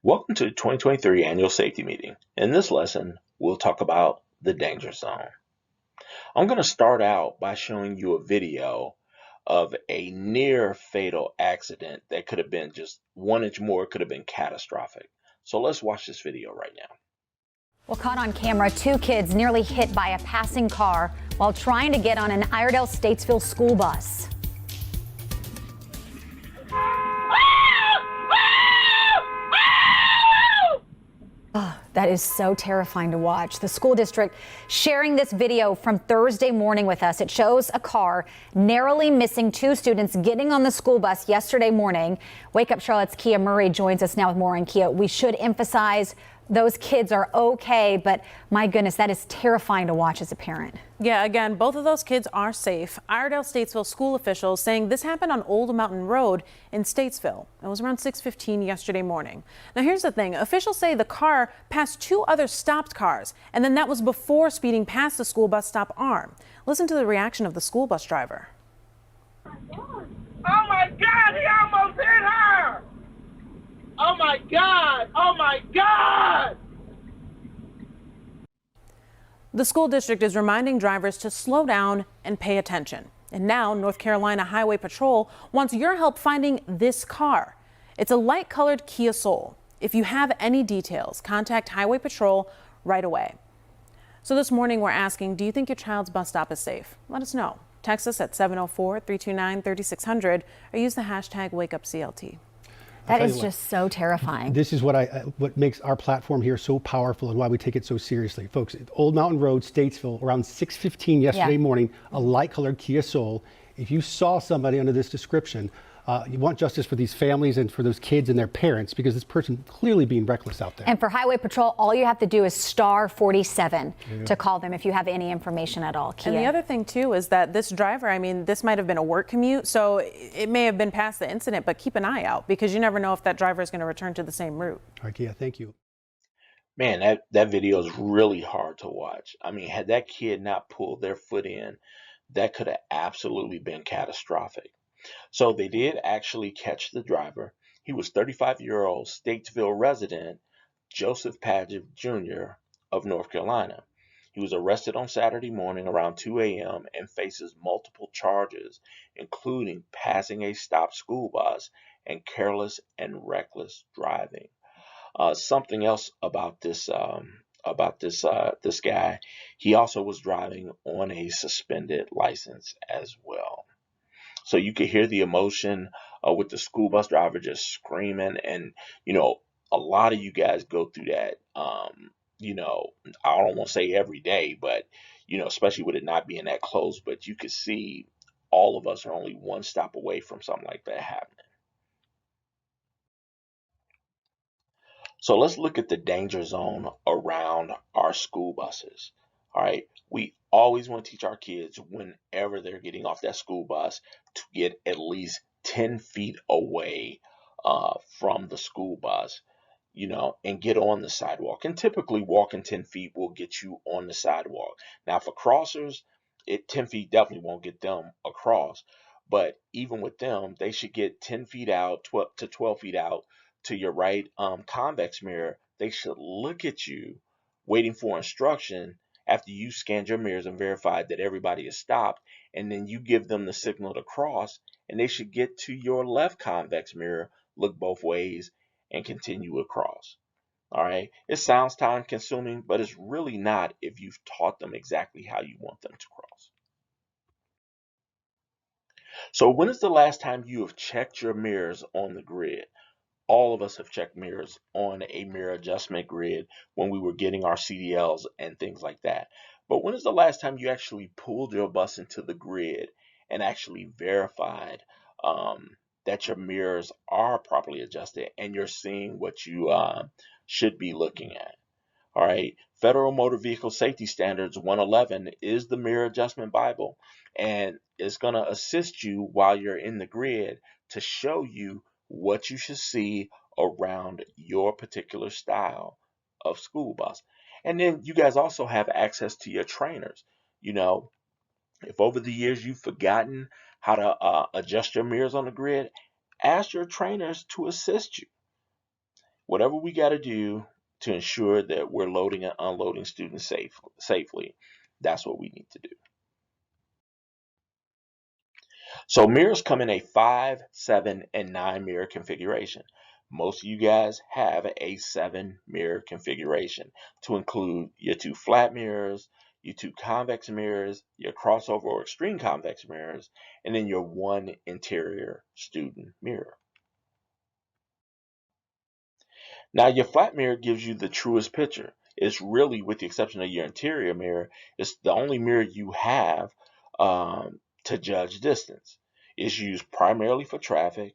Welcome to the 2023 Annual Safety Meeting. In this lesson, we'll talk about the danger zone. I'm going to start out by showing you a video of a near fatal accident that could have been just 1 inch more, could have been catastrophic. So let's watch this video right now. Well, caught on camera, 2 kids nearly hit by a passing car while trying to get on an Iredell-Statesville school bus. That is so terrifying to watch. The school district sharing this video from Thursday morning with us. It shows a car narrowly missing 2 students getting on the school bus yesterday morning. Wake Up Charlotte's Kia Murray joins us now with more on Kia. We should emphasize those kids are okay, but my goodness, that is terrifying to watch as a parent. Yeah, again, both of those kids are safe. Iredell-Statesville school officials saying this happened on Old Mountain Road in Statesville. It was around 6:15 yesterday morning. Now, here's the thing. Officials say the car passed 2 other stopped cars, and then that was before speeding past the school bus stop arm. Listen to the reaction of the school bus driver. Oh my God, he almost hit her! Oh my God! Oh my God! The school district is reminding drivers to slow down and pay attention. And now North Carolina Highway Patrol wants your help finding this car. It's a light-colored Kia Soul. If you have any details, contact Highway Patrol right away. So this morning we're asking, do you think your child's bus stop is safe? Let us know. Text us at 704-329-3600 or use the hashtag WakeUpCLT. That is just so terrifying. This is what makes our platform here so powerful and why we take it so seriously. Folks, Old Mountain Road, Statesville, around 6:15 yesterday morning, a light-colored Kia Soul. If you saw somebody under this description, you want justice for these families and for those kids and their parents, because this person clearly being reckless out there. And for Highway Patrol, all you have to do is star 47 to call them if you have any information at all. Kia. And the other thing, too, is that this driver, I mean, this might have been a work commute, so it may have been past the incident, but keep an eye out because you never know if that driver is going to return to the same route. All right, Kia, thank you. Man, that video is really hard to watch. I mean, had that kid not pulled their foot in, that could have absolutely been catastrophic. So they did actually catch the driver. He was 35-year-old Statesville resident Joseph Padgett Jr. of North Carolina. He was arrested on Saturday morning around 2 a.m. and faces multiple charges, including passing a stopped school bus and careless and reckless driving. Something else about this guy, he also was driving on a suspended license as well. So you could hear the emotion with the school bus driver just screaming. And, a lot of you guys go through that, I don't want to say every day, but, especially with it not being that close. But you could see all of us are only one stop away from something like that happening. So let's look at the danger zone around our school buses. All right. We always want to teach our kids whenever they're getting off that school bus to get at least 10 feet away from the school bus, and get on the sidewalk. And typically walking 10 feet will get you on the sidewalk. Now for crossers, 10 feet definitely won't get them across. But even with them, they should get 10 feet out, 12 to 12 feet out to your right convex mirror. They should look at you waiting for instruction after you scanned your mirrors and verified that everybody is stopped, and then you give them the signal to cross, and they should get to your left convex mirror, look both ways, and continue across. All right. It sounds time consuming, but it's really not if you've taught them exactly how you want them to cross. So when is the last time you have checked your mirrors on the grid? All of us have checked mirrors on a mirror adjustment grid when we were getting our CDLs and things like that. But when is the last time you actually pulled your bus into the grid and actually verified that your mirrors are properly adjusted and you're seeing what you should be looking at? All right. Federal Motor Vehicle Safety Standards 111 is the mirror adjustment Bible, and it's going to assist you while you're in the grid to show you what you should see around your particular style of school bus. And then you guys also have access to your trainers. If over the years you've forgotten how to adjust your mirrors on the grid, ask your trainers to assist you. Whatever we got to do to ensure that we're loading and unloading students safely, that's what we need to do. So mirrors come in a 5, 7, and 9 mirror configuration. Most of you guys have a 7 mirror configuration to include your 2 flat mirrors, your 2 convex mirrors, your crossover or extreme convex mirrors, and then your 1 interior student mirror. Now your flat mirror gives you the truest picture. It's really, with the exception of your interior mirror, it's the only mirror you have to judge distance. It's used primarily for traffic.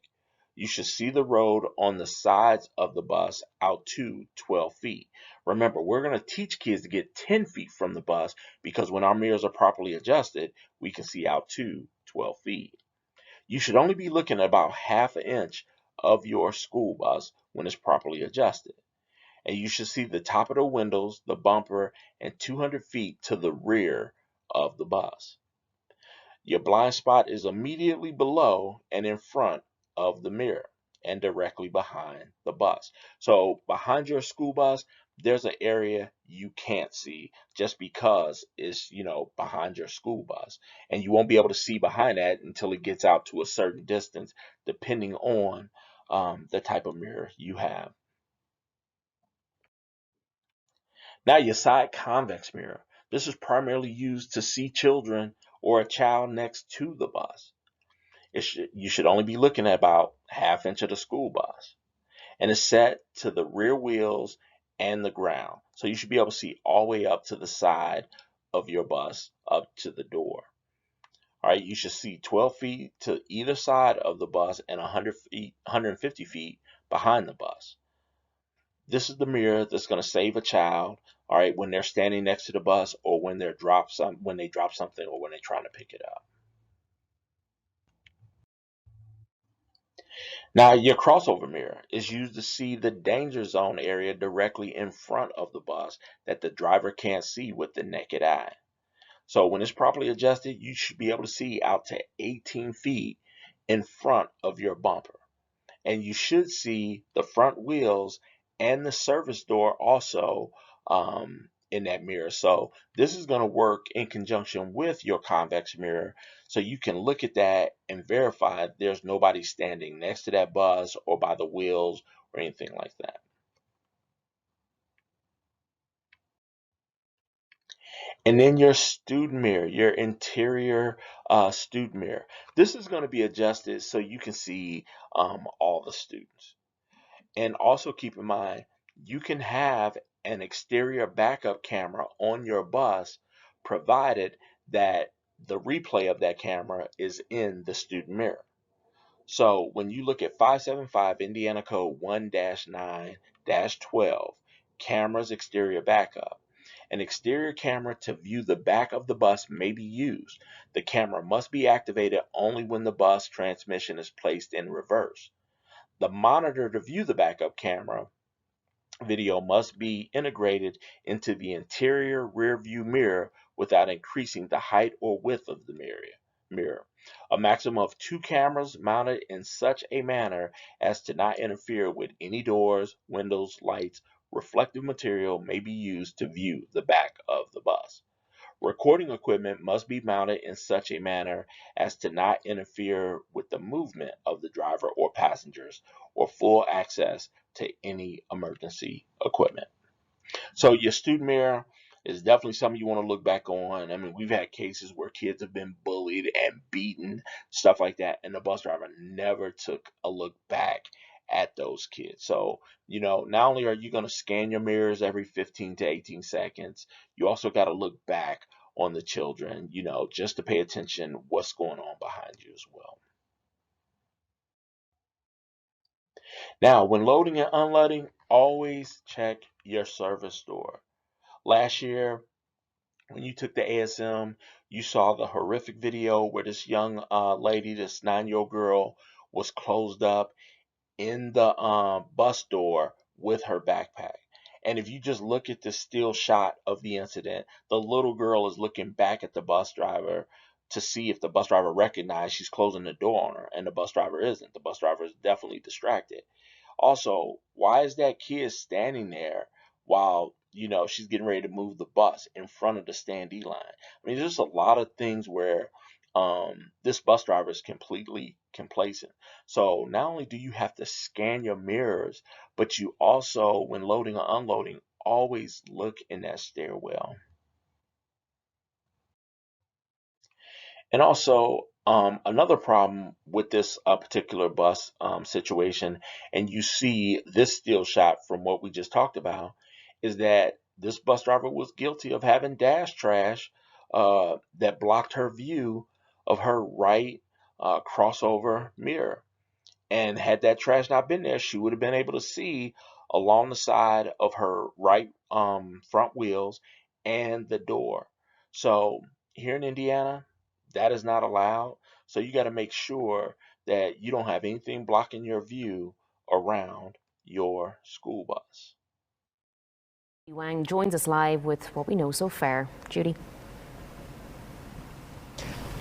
You should see the road on the sides of the bus out to 12 feet. Remember, we're going to teach kids to get 10 feet from the bus because when our mirrors are properly adjusted, we can see out to 12 feet. You should only be looking at about ½ inch of your school bus when it's properly adjusted. And you should see the top of the windows, the bumper, and 200 feet to the rear of the bus. Your blind spot is immediately below and in front of the mirror and directly behind the bus. So behind your school bus, there's an area you can't see just because it's, behind your school bus. And you won't be able to see behind that until it gets out to a certain distance, depending on the type of mirror you have. Now your side convex mirror. This is primarily used to see children or a child next to the bus. You should only be looking at about ½ inch of the school bus. And it's set to the rear wheels and the ground. So you should be able to see all the way up to the side of your bus, up to the door. All right, you should see 12 feet to either side of the bus and 150 feet behind the bus. This is the mirror that's going to save a child, all right, when they're standing next to the bus or when they drop something or when they're trying to pick it up. Now, your crossover mirror is used to see the danger zone area directly in front of the bus that the driver can't see with the naked eye. So when it's properly adjusted, you should be able to see out to 18 feet in front of your bumper. And you should see the front wheels and the service door also in that mirror. So this is going to work in conjunction with your convex mirror, so you can look at that and verify there's nobody standing next to that bus or by the wheels or anything like that. And then your student mirror, your interior student mirror. This is going to be adjusted so you can see all the students. And also keep in mind, you can have an exterior backup camera on your bus, provided that the replay of that camera is in the student mirror. So when you look at 575 Indiana Code 1-9-12, cameras exterior backup, an exterior camera to view the back of the bus may be used. The camera must be activated only when the bus transmission is placed in reverse. The monitor to view the backup camera video must be integrated into the interior rear view mirror without increasing the height or width of the mirror. A maximum of 2 cameras mounted in such a manner as to not interfere with any doors, windows, lights, reflective material may be used to view the back of the bus. Recording equipment must be mounted in such a manner as to not interfere with the movement of the driver or passengers or full access to any emergency equipment. So your student mirror is definitely something you want to look back on. I mean, we've had cases where kids have been bullied and beaten, stuff like that, and the bus driver never took a look back at those kids. So, not only are you going to scan your mirrors every 15 to 18 seconds, you also got to look back on the children, just to pay attention what's going on behind you as well. Now, when loading and unloading, always check your service door. Last year, when you took the ASM, you saw the horrific video where this young lady, this 9-year-old girl, was closed up in the bus door with her backpack. And if you just look at the still shot of the incident, the little girl is looking back at the bus driver to see if the bus driver recognized she's closing the door on her, and the bus driver isn't. The bus driver is definitely distracted. Also, why is that kid standing there while, she's getting ready to move the bus in front of the standee line? I mean, there's a lot of things where this bus driver is completely complacent. So not only do you have to scan your mirrors, but you also, when loading or unloading, always look in that stairwell. And also, another problem with this particular bus situation, and you see this still shot from what we just talked about, is that this bus driver was guilty of having dash trash that blocked her view of her right crossover mirror. And had that trash not been there, she would have been able to see along the side of her right front wheels and the door. So here in Indiana, that is not allowed. So you got to make sure that you don't have anything blocking your view around your school bus. Wang joins us live with what we know so far. Judy.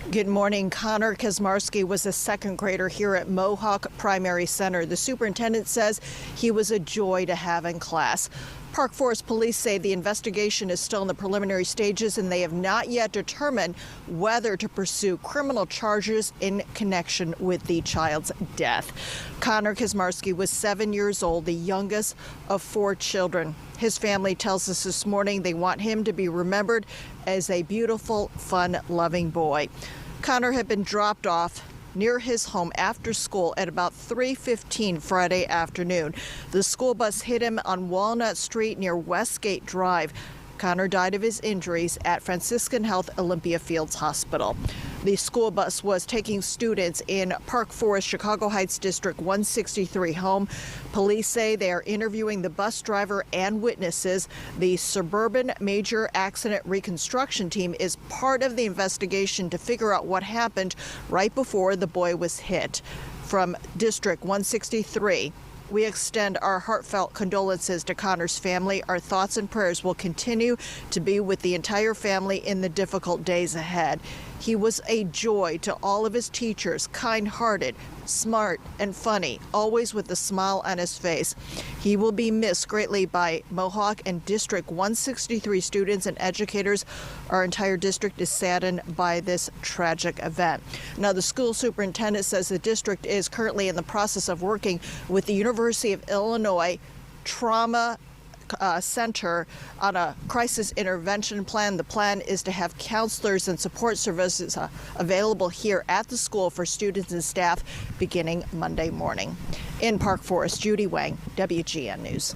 Good morning. Connor Kazmarski was a second grader here at Mohawk Primary Center. The superintendent says he was a joy to have in class. Park Forest police say the investigation is still in the preliminary stages and they have not yet determined whether to pursue criminal charges in connection with the child's death. Connor Kazmarski was 7 years old, the youngest of 4 children. His family tells us this morning they want him to be remembered as a beautiful, fun-loving boy. Connor had been dropped off near his home after school at about 3:15 Friday afternoon. The school bus hit him on Walnut Street near Westgate Drive. Connor died of his injuries at Franciscan Health Olympia Fields Hospital. The school bus was taking students in Park Forest, Chicago Heights District 163 home. Police say they are interviewing the bus driver and witnesses. The Suburban Major Accident Reconstruction Team is part of the investigation to figure out what happened right before the boy was hit. From District 163, we extend our heartfelt condolences to Connor's family. Our thoughts and prayers will continue to be with the entire family in the difficult days ahead. He was a joy to all of his teachers, kind-hearted, smart, and funny, always with a smile on his face. He will be missed greatly by Mohawk and District 163 students and educators. Our entire district is saddened by this tragic event. Now, the school superintendent says the district is currently in the process of working with the University of Illinois Trauma Center on a crisis intervention plan. The plan is to have counselors and support services available here at the school for students and staff beginning Monday morning. In Park Forest, Judy Wang, WGN News.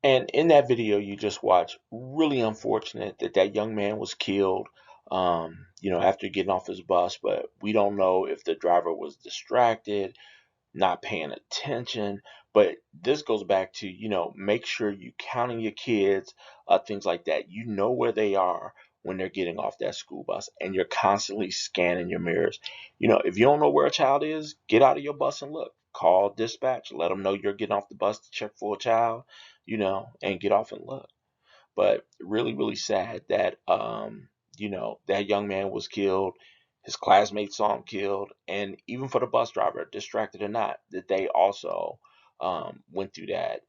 And in that video you just watched, really unfortunate that that young man was killed, after getting off his bus. But we don't know if the driver was distracted, not paying attention. But this goes back to, make sure you counting your kids, things like that. You know where they are when they're getting off that school bus, and you're constantly scanning your mirrors. If you don't know where a child is, get out of your bus and look. Call dispatch, let them know you're getting off the bus to check for a child, and get off and look. But really, really sad that, that young man was killed. His classmates saw him killed, and even for the bus driver, distracted or not, that they also went through that,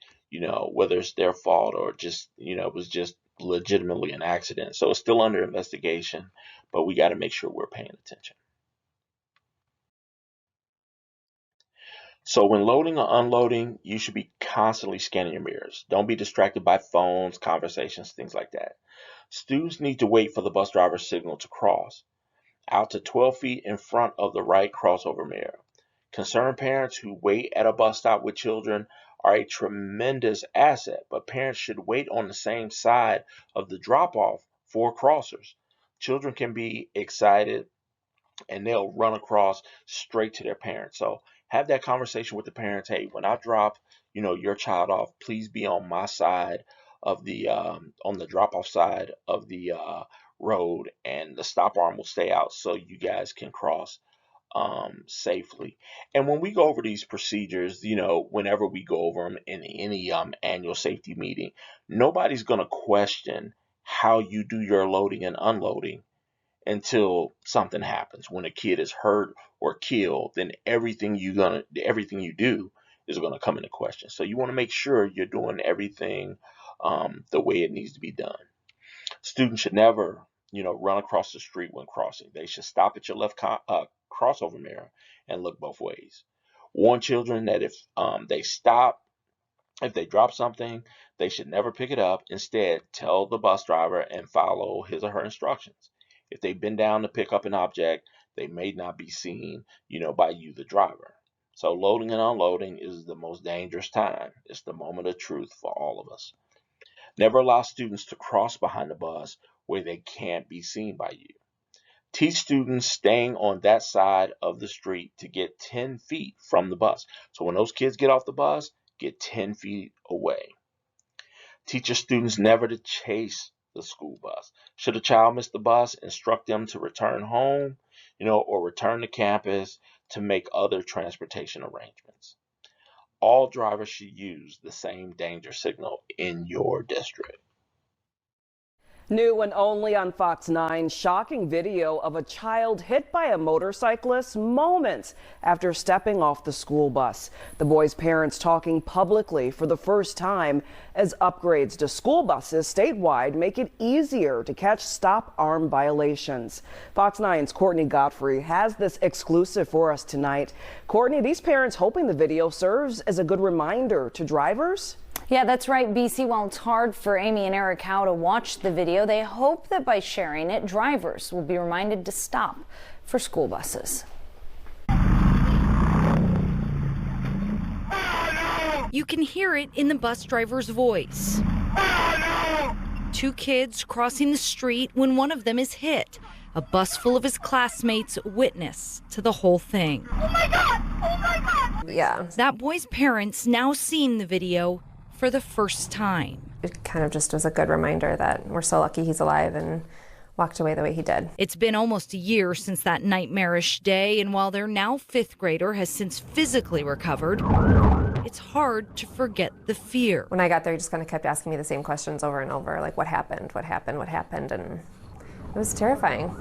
whether it's their fault or just, it was just legitimately an accident. So it's still under investigation, but we got to make sure we're paying attention. So when loading or unloading, you should be constantly scanning your mirrors. Don't be distracted by phones, conversations, things like that. Students need to wait for the bus driver's signal to cross out to 12 feet in front of the right crossover mirror. Concerned parents who wait at a bus stop with children are a tremendous asset, but parents should wait on the same side of the drop-off for crossers. Children can be excited and they'll run across straight to their parents. So have that conversation with the parents. Hey, when I drop, your child off, please be on my side of the on the drop-off side of the road, and the stop arm will stay out so you guys can cross safely. And when we go over these procedures, whenever we go over them in any annual safety meeting, nobody's going to question how you do your loading and unloading until something happens. When a kid is hurt or killed, then everything you do is going to come into question. So you want to make sure you're doing everything the way it needs to be done. Students should never, run across the street when crossing. They should stop at your left crossover mirror and look both ways. Warn children that if they drop something, they should never pick it up. Instead, tell the bus driver and follow his or her instructions. If they bend down to pick up an object, they may not be seen, by you, the driver. So loading and unloading is the most dangerous time. It's the moment of truth for all of us. Never allow students to cross behind the bus where they can't be seen by you. Teach students staying on that side of the street to get 10 feet from the bus. So when those kids get off the bus, get 10 feet away. Teach your students never to chase the school bus. Should a child miss the bus, instruct them to return home, or return to campus to make other transportation arrangements. All drivers should use the same danger signal in your district. New and only on Fox 9, shocking video of a child hit by a motorcyclist moments after stepping off the school bus. The boy's parents talking publicly for the first time as upgrades to school buses statewide make it easier to catch stop arm violations. Fox 9's Courtney Godfrey has this exclusive for us tonight. Courtney, these parents hoping the video serves as a good reminder to drivers? Yeah, that's right, BC. While it's hard for Amy and Eric Howe to watch the video, they hope that by sharing it, drivers will be reminded to stop for school buses. You can hear it in the bus driver's voice. Two kids crossing the street when one of them is hit. A bus full of his classmates witness to the whole thing. Oh my God! Oh my God! Yeah. That boy's parents now seeing the video for the first time. It kind of just was a good reminder that we're so lucky he's alive and walked away the way he did. It's been almost a year since that nightmarish day, and while their now fifth grader has since physically recovered, it's hard to forget the fear. When I got there, he just kind of kept asking me the same questions over and over, like what happened, what happened, what happened, and it was terrifying.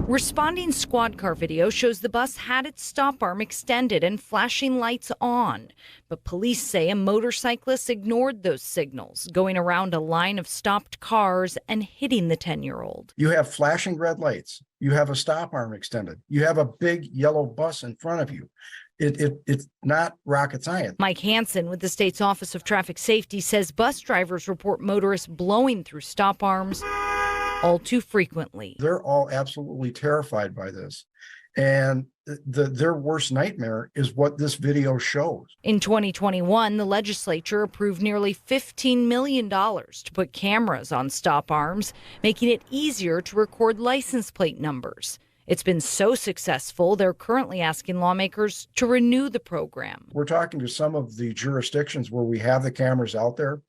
Responding squad car video shows the bus had its stop arm extended and flashing lights on. But police say a motorcyclist ignored those signals, going around a line of stopped cars and hitting the 10-year-old. You have flashing red lights. You have a stop arm extended. You have a big yellow bus in front of you. It's not rocket science. Mike Hansen with the state's Office of Traffic Safety says bus drivers report motorists blowing through stop arms all too frequently. They're all absolutely terrified by this. And their worst nightmare is what this video shows. In 2021, the legislature approved nearly $15 million to put cameras on stop arms, making it easier to record license plate numbers. It's been so successful, they're currently asking lawmakers to renew the program. We're talking to some of the jurisdictions where we have the cameras out there,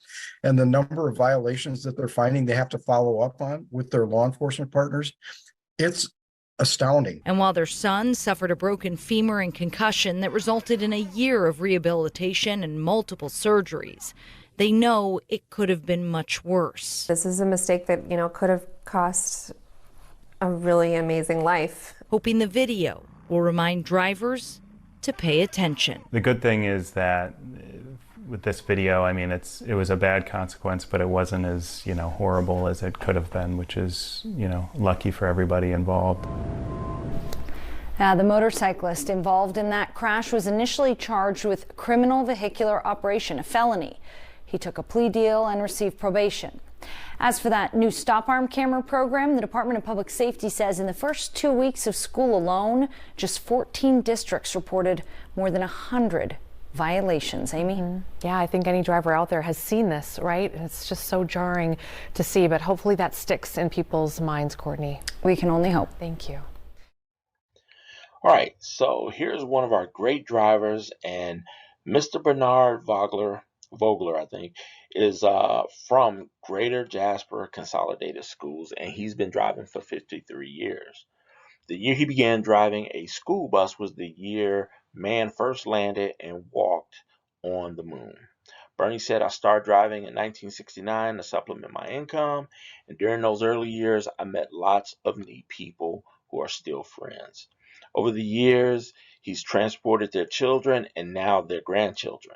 and the number of violations that they're finding they have to follow up on with their law enforcement partners. It's astounding. And while their son suffered a broken femur and concussion that resulted in a year of rehabilitation and multiple surgeries, they know it could have been much worse. This is a mistake that, could have cost a really amazing life. Hoping the video will remind drivers to pay attention. The good thing is that with this video, it was a bad consequence, but it wasn't as, horrible as it could have been, which is, lucky for everybody involved. The motorcyclist involved in that crash was initially charged with criminal vehicular operation, a felony. He took a plea deal and received probation. As for that new stop arm camera program, the Department of Public Safety says in the first 2 weeks of school alone, just 14 districts reported more than 100 violations. Amy? Yeah, I think any driver out there has seen this, right? It's just so jarring to see, but hopefully that sticks in people's minds, Courtney. We can only hope. Thank you. All right, so here's one of our great drivers, and Mr. Bernard Vogler, I think, is from Greater Jasper Consolidated Schools, and he's been driving for 53 years. The year he began driving a school bus was the year man first landed and walked on the moon. Bernie said, I started driving in 1969 to supplement my income, and during those early years, I met lots of neat people who are still friends. Over the years, He's transported their children and now their grandchildren.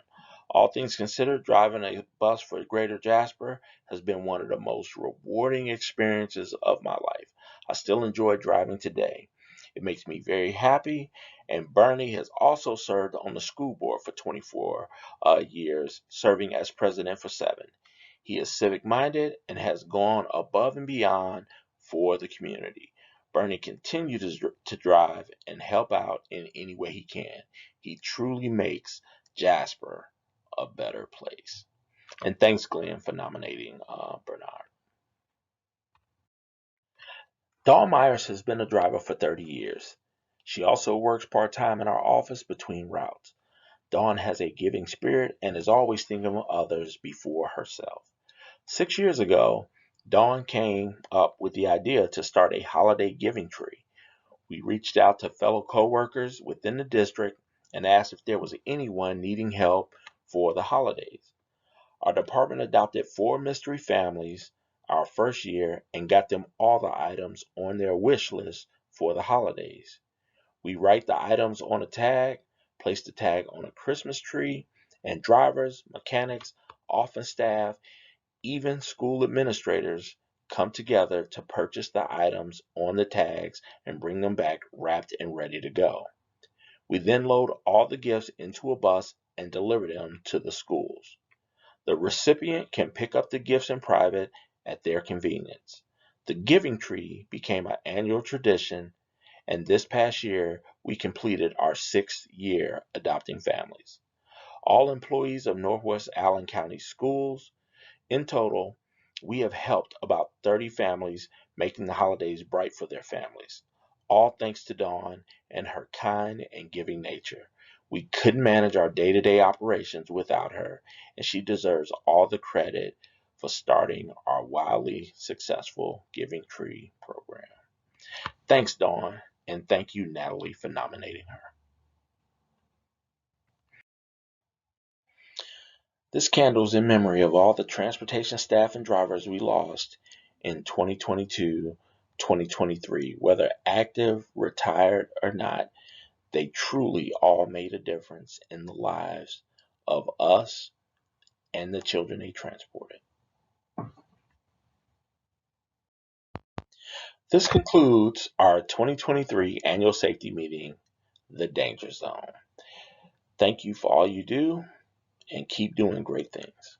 All things considered, driving a bus for Greater Jasper has been one of the most rewarding experiences of my life. I still enjoy driving today. It makes me very happy, and Bernie has also served on the school board for 24 years, serving as president for 7. He is civic-minded and has gone above and beyond for the community. Bernie continues to drive and help out in any way he can. He truly makes Jasper a better place. And thanks, Glenn, for nominating Bernard. Dawn Myers has been a driver for 30 years. She also works part-time in our office between routes. Dawn has a giving spirit and is always thinking of others before herself. 6 years ago, Dawn came up with the idea to start a holiday giving tree. We reached out to fellow coworkers within the district and asked if there was anyone needing help for the holidays. Our department adopted 4 mystery families our first year and got them all the items on their wish list for the holidays. We write the items on a tag, place the tag on a Christmas tree, and drivers, mechanics, office staff, even school administrators come together to purchase the items on the tags and bring them back wrapped and ready to go. We then load all the gifts into a bus and deliver them to the schools. The recipient can pick up the gifts in private at their convenience. The giving tree became an annual tradition, and this past year we completed our 6th year adopting families. All employees of Northwest Allen County Schools. In total, we have helped about 30 families, making the holidays bright for their families. All thanks to Dawn and her kind and giving nature. We couldn't manage our day-to-day operations without her, and she deserves all the credit for starting our wildly successful Giving Tree program. Thanks, Dawn, and thank you, Natalie, for nominating her. This candle's in memory of all the transportation staff and drivers we lost in 2022-2023, whether active, retired, or not. They truly all made a difference in the lives of us and the children they transported. This concludes our 2023 annual safety meeting, The Danger Zone. Thank you for all you do and keep doing great things.